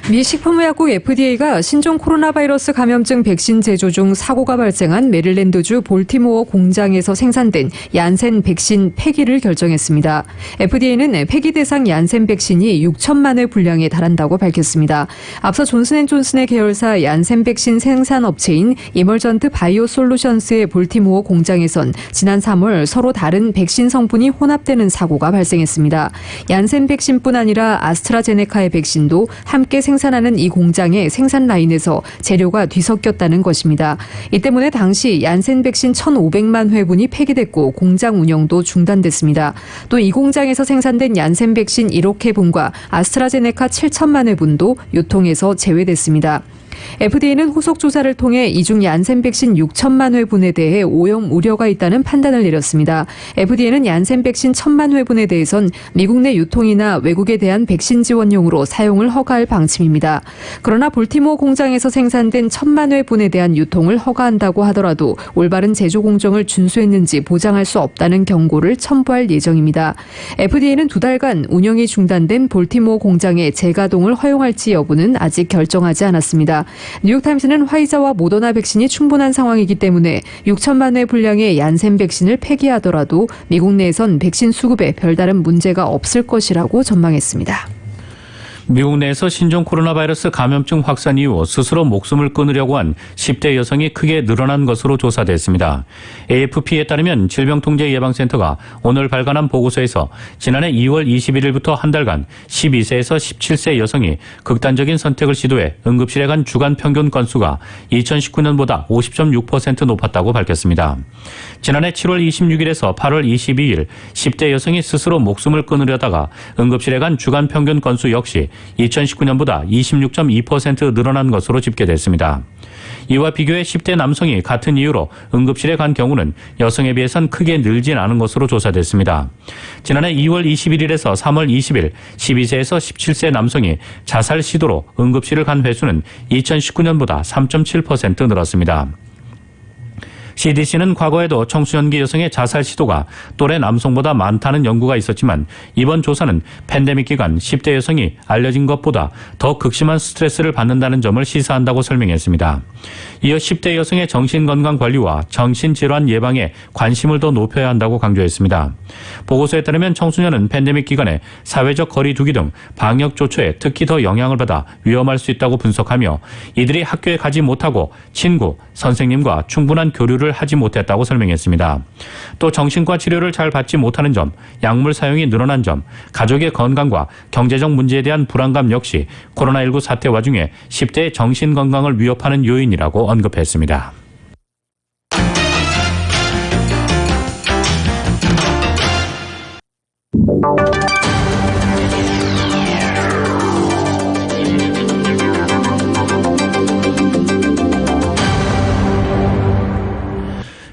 [SPEAKER 4] 미 식품의약국 FDA가 신종 코로나 바이러스 감염증 백신 제조 중 사고가 발생한 메릴랜드주 볼티모어 공장에서 생산된 얀센 백신 폐기를 결정했습니다. FDA는 폐기 대상 얀센 백신이 6천만 회 분량에 달한다고 밝혔습니다. 앞서 존슨앤존슨의 계열사 얀센 백신 생산업체인 이멀전트 바이오 솔루션스의 볼티모어 공장에선 지난 3월 서로 다른 백신 성분이 혼합되는 사고가 발생했습니다. 얀센 백신뿐 아니라 아스트라제네카의 백신도 함께 생산하는 이 공장의 생산 라인에서 재료가 뒤섞였다는 것입니다. 이 때문에 당시 얀센 백신 1,500만 회분이 폐기됐고 공장 운영도 중단됐습니다. 또 이 공장에서 생산된 얀센 백신 1억 회분과 아스트라제네카 7천만 회분도 유통에서 제외됐습니다. FDA는 후속 조사를 통해 이중 얀센 백신 6천만 회분에 대해 오염 우려가 있다는 판단을 내렸습니다. FDA는 얀센 백신 1,000만 회분에 대해선 미국 내 유통이나 외국에 대한 백신 지원용으로 사용을 허가할 방침입니다. 그러나 볼티모어 공장에서 생산된 1,000만 회분에 대한 유통을 허가한다고 하더라도 올바른 제조 공정을 준수했는지 보장할 수 없다는 경고를 첨부할 예정입니다. FDA는 2달간 운영이 중단된 볼티모어 공장의 재가동을 허용할지 여부는 아직 결정하지 않았습니다. 뉴욕타임스는 화이자와 모더나 백신이 충분한 상황이기 때문에 6천만 회 분량의 얀센 백신을 폐기하더라도 미국 내에선 백신 수급에 별다른 문제가 없을 것이라고 전망했습니다.
[SPEAKER 3] 미국 내에서 신종 코로나 바이러스 감염증 확산 이후 스스로 목숨을 끊으려고 한 10대 여성이 크게 늘어난 것으로 조사됐습니다. AFP에 따르면 질병통제예방센터가 오늘 발간한 보고서에서 지난해 2월 21일부터 한 달간 12세에서 17세 여성이 극단적인 선택을 시도해 응급실에 간 주간 평균 건수가 2019년보다 50.6% 높았다고 밝혔습니다. 지난해 7월 26일에서 8월 22일 10대 여성이 스스로 목숨을 끊으려다가 응급실에 간 주간 평균 건수 역시 2019년보다 26.2% 늘어난 것으로 집계됐습니다. 이와 비교해 10대 남성이 같은 이유로 응급실에 간 경우는 여성에 비해선 크게 늘진 않은 것으로 조사됐습니다. 지난해 2월 21일에서 3월 20일 12세에서 17세 남성이 자살 시도로 응급실을 간 횟수는 2019년보다 3.7% 늘었습니다. CDC는 과거에도 청소년기 여성의 자살 시도가 또래 남성보다 많다는 연구가 있었지만 이번 조사는 팬데믹 기간 10대 여성이 알려진 것보다 더 극심한 스트레스를 받는다는 점을 시사한다고 설명했습니다. 이어 10대 여성의 정신건강관리와 정신질환 예방에 관심을 더 높여야 한다고 강조했습니다. 보고서에 따르면 청소년은 팬데믹 기간에 사회적 거리 두기 등 방역 조처에 특히 더 영향을 받아 위험할 수 있다고 분석하며 이들이 학교에 가지 못하고 친구, 선생님과 충분한 교류를 하지 못했다고 설명했습니다. 또 정신과 치료를 잘 받지 못하는 점, 약물 사용이 늘어난 점, 가족의 건강과 경제적 문제에 대한 불안감 역시 코로나19 사태 와중에 10대의 정신건강을 위협하는 요인이라고 언급했습니다.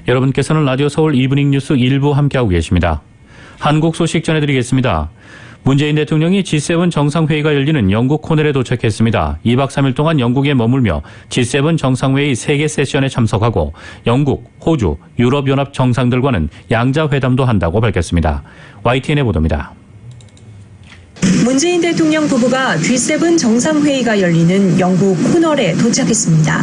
[SPEAKER 3] 여러분께서는 라디오 서울 이브닝 뉴스 1부 함께하고 계십니다. 한국 소식 전해드리겠습니다. 문재인 대통령이 G7 정상회의가 열리는 영국 코넬에 도착했습니다. 2박 3일 동안 영국에 머물며 G7 정상회의 3개 세션에 참석하고 영국, 호주, 유럽연합 정상들과는 양자회담도 한다고 밝혔습니다. YTN의 보도입니다.
[SPEAKER 10] 문재인 대통령 부부가 G7 정상회의가 열리는 영국 코넬에 도착했습니다.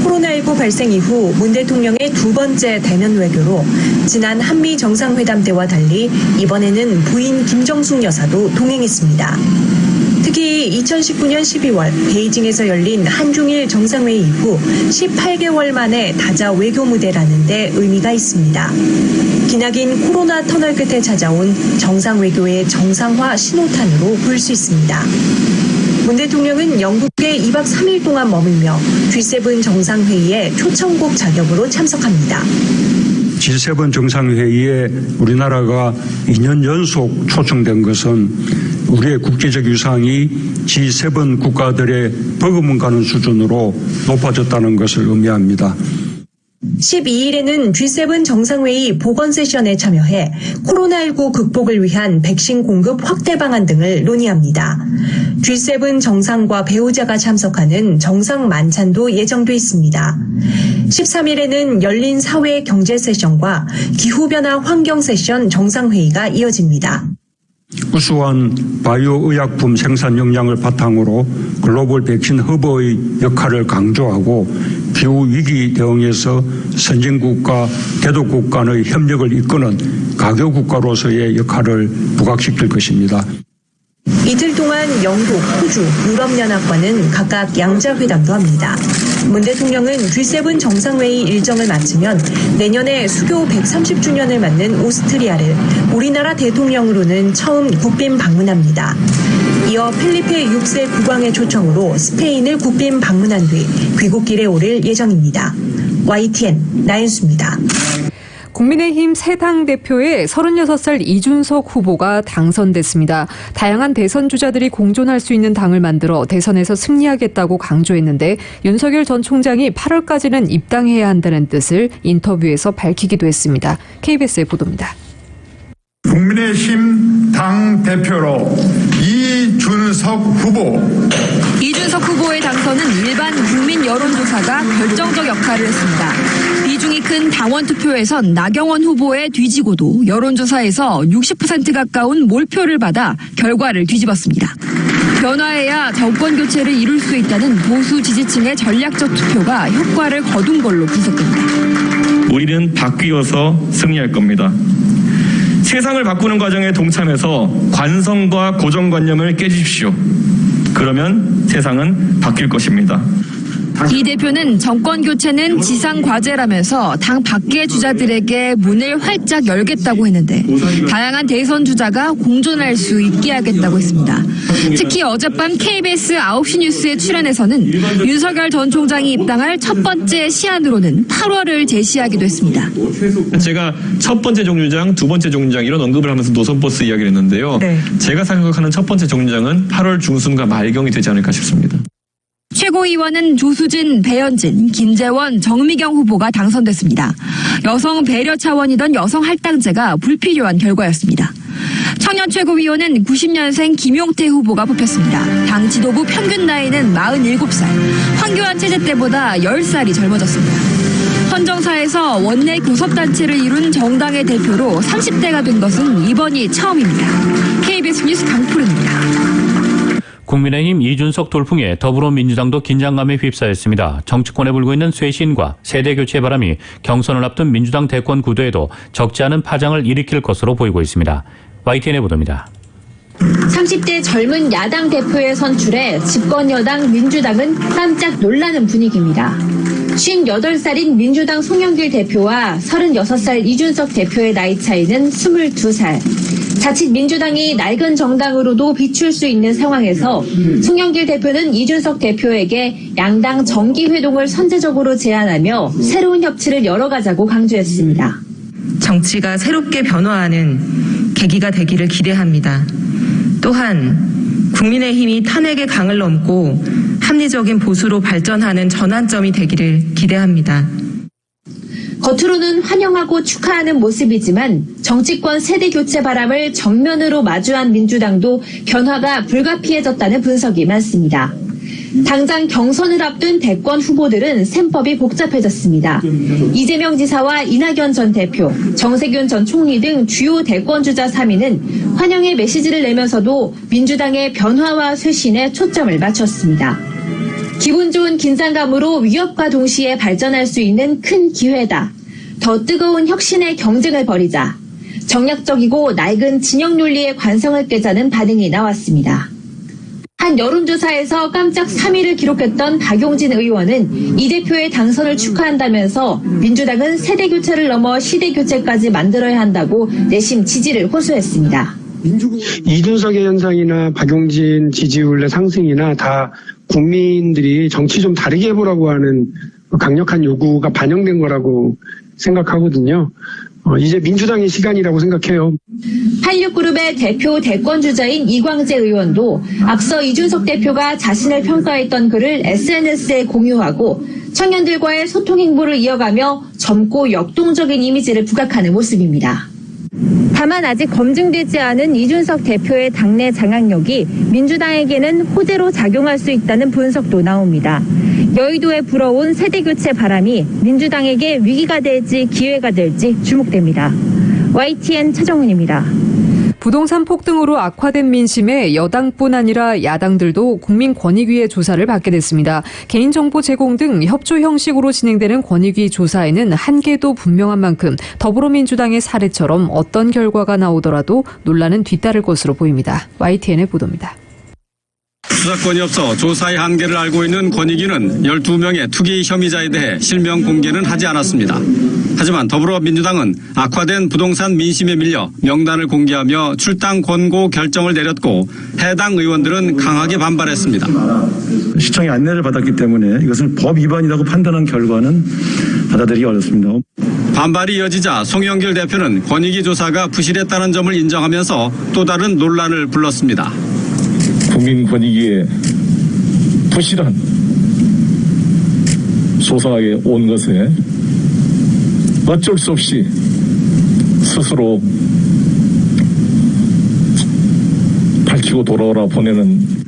[SPEAKER 10] 코로나19 발생 이후 문 대통령의 두 번째 대면 외교로 지난 한미 정상회담 때와 달리 이번에는 부인 김정숙 여사도 동행했습니다. 특히 2019년 12월 베이징에서 열린 한중일 정상회의 이후 18개월 만에 다자 외교 무대라는 데 의미가 있습니다. 기나긴 코로나 터널 끝에 찾아온 정상외교의 정상화 신호탄으로 볼 수 있습니다. 문 대통령은 영국에 2박 3일 동안 머물며 G7 정상회의에 초청국 자격으로 참석합니다.
[SPEAKER 11] G7 정상회의에 우리나라가 2년 연속 초청된 것은 우리의 국제적 위상이 G7 국가들의 버금은 가는 수준으로 높아졌다는 것을 의미합니다.
[SPEAKER 10] 12일에는 G7 정상회의 보건 세션에 참여해 코로나19 극복을 위한 백신 공급 확대 방안 등을 논의합니다. G7 정상과 배우자가 참석하는 정상 만찬도 예정돼 있습니다. 13일에는 열린 사회 경제 세션과 기후변화 환경 세션 정상회의가 이어집니다.
[SPEAKER 11] 우수한 바이오 의약품 생산 역량을 바탕으로 글로벌 백신 허브의 역할을 강조하고 기후 위기 대응에서 선진국과 개도국 간의 협력을 이끄는 가교 국가로서의 역할을 부각시킬 것입니다.
[SPEAKER 10] 이틀 동안 영국, 호주, 유럽연합과는 각각 양자회담도 합니다. 문 대통령은 G7 정상회의 일정을 마치면 내년에 수교 130주년을 맞는 오스트리아를 우리나라 대통령으로는 처음 국빈 방문합니다. 이어 필리페 6세 국왕의 초청으로 스페인을 국빈 방문한 뒤 귀국길에 오를 예정입니다. YTN 나윤수입니다.
[SPEAKER 4] 국민의힘 새 당대표에 36살 이준석 후보가 당선됐습니다. 다양한 대선 주자들이 공존할 수 있는 당을 만들어 대선에서 승리하겠다고 강조했는데 윤석열 전 총장이 8월까지는 입당해야 한다는 뜻을 인터뷰에서 밝히기도 했습니다. KBS의 보도입니다.
[SPEAKER 12] 국민의힘 당대표로 이준석 후보.
[SPEAKER 13] 이준석 후보의 당선은 일반 국민 여론조사가 결정적 역할을 했습니다. 비중이 큰 당원 투표에선 나경원 후보에 뒤지고도 여론조사에서 60% 가까운 몰표를 받아 결과를 뒤집었습니다. 변화해야 정권 교체를 이룰 수 있다는 보수 지지층의 전략적 투표가 효과를 거둔 걸로 분석됩니다.
[SPEAKER 14] 우리는 바뀌어서 승리할 겁니다. 세상을 바꾸는 과정에 동참해서 관성과 고정관념을 깨주십시오. 그러면 세상은 바뀔 것입니다.
[SPEAKER 13] 이 대표는 정권 교체는 지상 과제라면서 당 밖의 주자들에게 문을 활짝 열겠다고 했는데 다양한 대선 주자가 공존할 수 있게 하겠다고 했습니다. 특히 어젯밤 KBS 9시 뉴스에 출연해서는 윤석열 전 총장이 입당할 첫 번째 시한으로는 8월을 제시하기도 했습니다.
[SPEAKER 14] 제가 첫 번째 정류장, 두 번째 정류장 이런 언급을 하면서 노선버스 이야기를 했는데요. 제가 생각하는 첫 번째 정류장은 8월 중순과 말경이 되지 않을까 싶습니다.
[SPEAKER 13] 최고위원은 조수진, 배현진, 김재원, 정미경 후보가 당선됐습니다. 여성 배려 차원이던 여성 할당제가 불필요한 결과였습니다. 청년 최고위원은 90년생 김용태 후보가 뽑혔습니다. 당 지도부 평균 나이는 47살, 황교안 체제 때보다 10살이 젊어졌습니다. 헌정사에서 원내 교섭단체를 이룬 정당의 대표로 30대가 된 것은 이번이 처음입니다. KBS 뉴스 강푸른입니다.
[SPEAKER 3] 국민의힘 이준석 돌풍에 더불어민주당도 긴장감에 휩싸였습니다. 정치권에 불고 있는 쇄신과 세대교체 바람이 경선을 앞둔 민주당 대권 구도에도 적지 않은 파장을 일으킬 것으로 보이고 있습니다. YTN의 보도입니다.
[SPEAKER 15] 30대 젊은 야당 대표의 선출에 집권 여당 민주당은 깜짝 놀라는 분위기입니다. 58살인 민주당 송영길 대표와 36살 이준석 대표의 나이 차이는 22살. 자칫 민주당이 낡은 정당으로도 비출 수 있는 상황에서 송영길 대표는 이준석 대표에게 양당 정기회동을 선제적으로 제안하며 새로운 협치를 열어가자고 강조했습니다.
[SPEAKER 16] 정치가 새롭게 변화하는 계기가 되기를 기대합니다. 또한 국민의힘이 탄핵의 강을 넘고 합리적인 보수로 발전하는 전환점이 되기를 기대합니다.
[SPEAKER 15] 겉으로는 환영하고 축하하는 모습이지만 정치권 세대 교체 바람을 정면으로 마주한 민주당도 변화가 불가피해졌다는 분석이 많습니다. 당장 경선을 앞둔 대권 후보들은 셈법이 복잡해졌습니다. 이재명 지사와 이낙연 전 대표, 정세균 전 총리 등 주요 대권주자 3위는 환영의 메시지를 내면서도 민주당의 변화와 쇄신에 초점을 맞췄습니다. 기분 좋은 긴장감으로 위협과 동시에 발전할 수 있는 큰 기회다. 더 뜨거운 혁신의 경쟁을 벌이자. 정략적이고 낡은 진영 논리의 관성을 깨자는 반응이 나왔습니다. 한 여론조사에서 깜짝 3위를 기록했던 박용진 의원은 이 대표의 당선을 축하한다면서 민주당은 세대교체를 넘어 시대교체까지 만들어야 한다고 내심 지지를 호소했습니다.
[SPEAKER 17] 이준석의 현상이나 박용진 지지율의 상승이나 다 국민들이 정치 좀 다르게 해보라고 하는 강력한 요구가 반영된 거라고 생각하거든요. 이제 민주당의 시간이라고 생각해요.
[SPEAKER 15] 86그룹의 대표 대권주자인 이광재 의원도 앞서 이준석 대표가 자신을 평가했던 글을 SNS에 공유하고 청년들과의 소통 행보를 이어가며 젊고 역동적인 이미지를 부각하는 모습입니다. 다만 아직 검증되지 않은 이준석 대표의 당내 장악력이 민주당에게는 호재로 작용할 수 있다는 분석도 나옵니다. 여의도에 불어온 세대교체 바람이 민주당에게 위기가 될지 기회가 될지 주목됩니다. YTN 차정은입니다.
[SPEAKER 4] 부동산 폭등으로 악화된 민심에 여당뿐 아니라 야당들도 국민권익위의 조사를 받게 됐습니다. 개인정보 제공 등 협조 형식으로 진행되는 권익위 조사에는 한계도 분명한 만큼 더불어민주당의 사례처럼 어떤 결과가 나오더라도 논란은 뒤따를 것으로 보입니다. YTN의 보도입니다.
[SPEAKER 18] 수사권이 없어 조사의 한계를 알고 있는 권익위는 12명의 투기 혐의자에 대해 실명 공개는 하지 않았습니다. 하지만 더불어민주당은 악화된 부동산 민심에 밀려 명단을 공개하며 출당 권고 결정을 내렸고 해당 의원들은 강하게 반발했습니다.
[SPEAKER 19] 시청의 안내를 받았기 때문에 이것을 법 위반이라고 판단한 결과는 받아들이기 어렵습니다.
[SPEAKER 18] 반발이 이어지자 송영길 대표는 권익위 조사가 부실했다는 점을 인정하면서 또 다른 논란을 불렀습니다.
[SPEAKER 19] 국민권익위의 부실한 조사에 온 것에 어쩔 수 없이 스스로 밝히고 돌아오라 보내는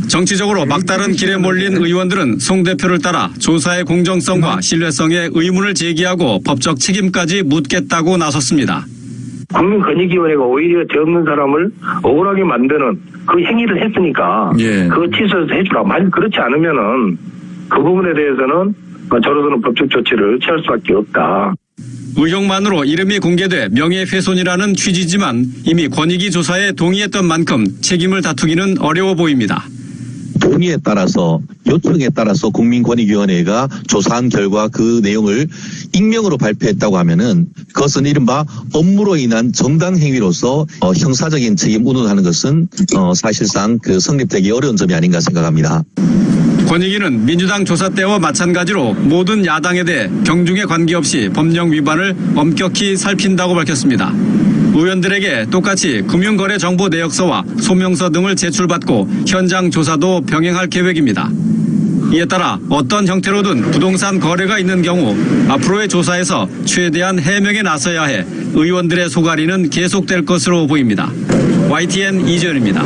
[SPEAKER 18] 정치적으로 막다른 길에 몰린 의원들은 송 대표를 따라 조사의 공정성과 신뢰성에 의문을 제기하고 법적 책임까지 묻겠다고 나섰습니다.
[SPEAKER 20] 국민권익위원회가 오히려 죄 없는 사람을 억울하게 만드는 그 행위를 했으니까 그거 취소해서 해주라. 만약 그렇지 않으면은 그 부분에 대해서는 저로서는 법적 조치를 취할 수밖에 없다.
[SPEAKER 18] 의혹만으로 이름이 공개돼 명예훼손이라는 취지지만 이미 권익위 조사에 동의했던 만큼 책임을 다투기는 어려워 보입니다.
[SPEAKER 21] 동의에 따라서 요청에 따라서 국민권익위원회가 조사한 결과 그 내용을 익명으로 발표했다고 하면은 그것은 이른바 업무로 인한 정당 행위로서 형사적인 책임 운운하는 것은 사실상 성립되기 어려운 점이 아닌가 생각합니다.
[SPEAKER 18] 권익위는 민주당 조사 때와 마찬가지로 모든 야당에 대해 경중에 관계없이 법령 위반을 엄격히 살핀다고 밝혔습니다. 의원들에게 똑같이 금융거래정보 내역서와 소명서 등을 제출받고 현장 조사도 병행할 계획입니다. 이에 따라 어떤 형태로든 부동산 거래가 있는 경우 앞으로의 조사에서 최대한 해명에 나서야 해 의원들의 소갈이는 계속될 것으로 보입니다. YTN 이재현입니다.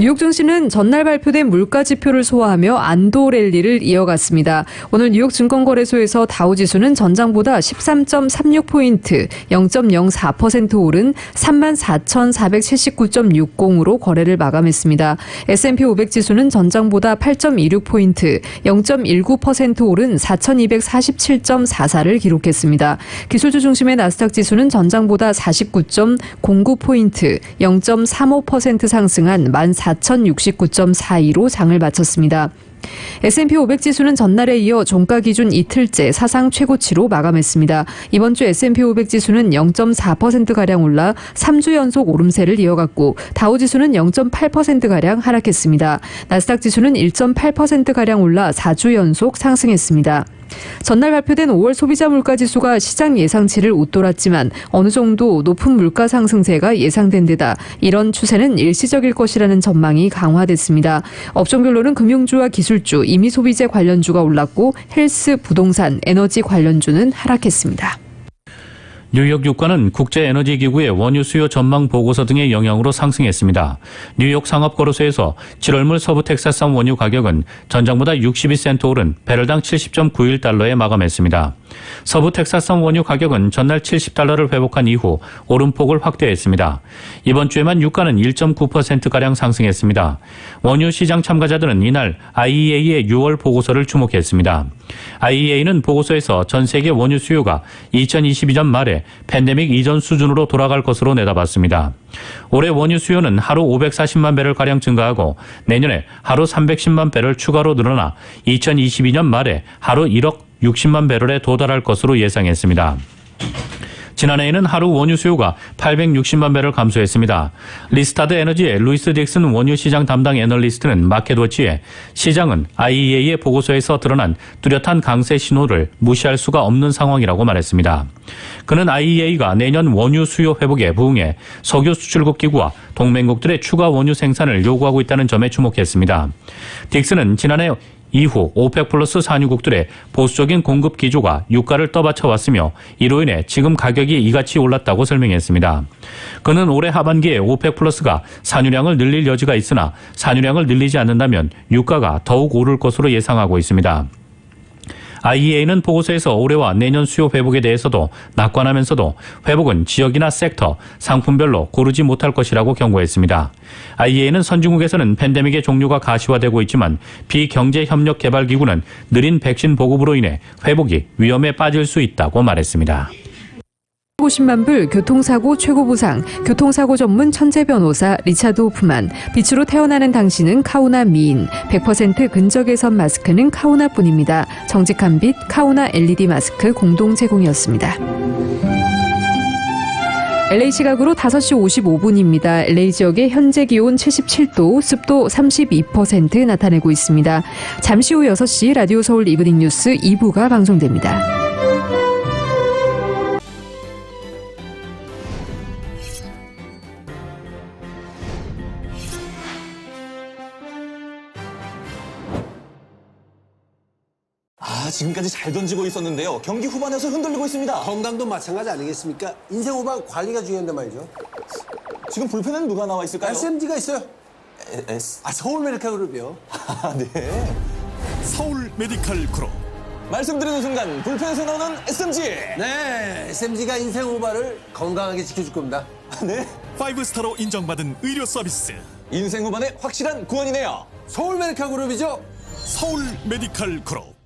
[SPEAKER 4] 뉴욕 증시는 전날 발표된 물가지표를 소화하며 안도 랠리를 이어갔습니다. 오늘 뉴욕 증권거래소에서 다우지수는 전장보다 13.36포인트, 0.04% 오른 34,479.60으로 거래를 마감했습니다. S&P 500지수는 전장보다 8.26포인트, 0.19% 오른 4,247.44를 기록했습니다. 기술주 중심의 나스닥 지수는 전장보다 49.09포인트, 0.35% 상승한 14,069.42로 장을 마쳤습니다. S&P 500지수는 전날에 이어 종가 기준 이틀째 사상 최고치로 마감했습니다. 이번 주 S&P 500지수는 0.4%가량 올라 3주 연속 오름세를 이어갔고 다우지수는 0.8%가량 하락했습니다. 나스닥 지수는 1.8%가량 올라 4주 연속 상승했습니다. 전날 발표된 5월 소비자 물가지수가 시장 예상치를 웃돌았지만 어느 정도 높은 물가 상승세가 예상된 데다 이런 추세는 일시적일 것이라는 전망이 강화됐습니다. 업종별로는 금융주와 기술주, 임의소비재 관련주가 올랐고 헬스, 부동산, 에너지 관련주는 하락했습니다.
[SPEAKER 3] 뉴욕 유가는 국제에너지기구의 원유 수요 전망 보고서 등의 영향으로 상승했습니다. 뉴욕 상업거래소에서 7월물 서부 텍사스산 원유 가격은 전장보다 62센트 오른 배럴당 70.91달러에 마감했습니다. 서부 텍사스산 원유 가격은 전날 70달러를 회복한 이후 오름폭을 확대했습니다. 이번 주에만 유가는 1.9%가량 상승했습니다. 원유 시장 참가자들은 이날 IEA의 6월 보고서를 주목했습니다. IEA는 보고서에서 전 세계 원유 수요가 2022년 말에 팬데믹 이전 수준으로 돌아갈 것으로 내다봤습니다. 올해 원유 수요는 하루 540만 배럴가량 증가하고 내년에 하루 310만 배럴 추가로 늘어나 2022년 말에 하루 1억 60만 배럴에 도달할 것으로 예상했습니다. 지난해에는 하루 원유 수요가 860만 배럴 감소했습니다. 리스타드 에너지의 루이스 딕슨 원유 시장 담당 애널리스트는 마켓워치에 시장은 IEA의 보고서에서 드러난 뚜렷한 강세 신호를 무시할 수가 없는 상황이라고 말했습니다. 그는 IEA가 내년 원유 수요 회복에 부응해 석유 수출국 기구와 동맹국들의 추가 원유 생산을 요구하고 있다는 점에 주목했습니다. 딕슨은 지난해 이후 오펙 플러스 산유국들의 보수적인 공급 기조가 유가를 떠받쳐왔으며 이로 인해 지금 가격이 이같이 올랐다고 설명했습니다. 그는 올해 하반기에 오펙 플러스가 산유량을 늘릴 여지가 있으나 산유량을 늘리지 않는다면 유가가 더욱 오를 것으로 예상하고 있습니다. IEA는 보고서에서 올해와 내년 수요 회복에 대해서도 낙관하면서도 회복은 지역이나 섹터, 상품별로 고르지 못할 것이라고 경고했습니다. IEA는 선진국에서는 팬데믹의 종류가 가시화되고 있지만 비경제협력개발기구는 느린 백신 보급으로 인해 회복이 위험에 빠질 수 있다고 말했습니다.
[SPEAKER 4] 50만 불 교통사고 최고보상, 교통사고 전문 천재 변호사 리차드 호프만, 빛으로 태어나는 당신은 카우나 미인, 100% 근적외선 마스크는 카우나뿐입니다. 정직한 빛 카우나 LED 마스크 공동 제공이었습니다. LA 시각으로 5시 55분입니다. LA 지역의 현재 기온 77도, 습도 32% 나타내고 있습니다. 잠시 후 6시 라디오 서울 이브닝 뉴스 2부가 방송됩니다.
[SPEAKER 22] 지금까지 잘 던지고 있었는데요. 경기 후반에서 흔들리고 있습니다.
[SPEAKER 23] 건강도 마찬가지 아니겠습니까? 인생 후반 관리가 중요한데 말이죠.
[SPEAKER 22] 지금 불펜에는 누가 나와 있을까요?
[SPEAKER 23] SMG가 있어요.
[SPEAKER 22] S?
[SPEAKER 23] 서울 메디칼 그룹이요.
[SPEAKER 22] 네.
[SPEAKER 24] 서울 메디칼 그룹
[SPEAKER 22] 말씀드리는 순간 불펜에서 나오는 SMG.
[SPEAKER 23] 네, SMG가 인생 후반을 건강하게 지켜줄 겁니다.
[SPEAKER 22] 네.
[SPEAKER 1] 5스타로 인정받은 의료 서비스.
[SPEAKER 22] 인생 후반의 확실한 구원이네요.
[SPEAKER 23] 서울 메디칼 그룹이죠.
[SPEAKER 1] 서울 메디칼 그룹.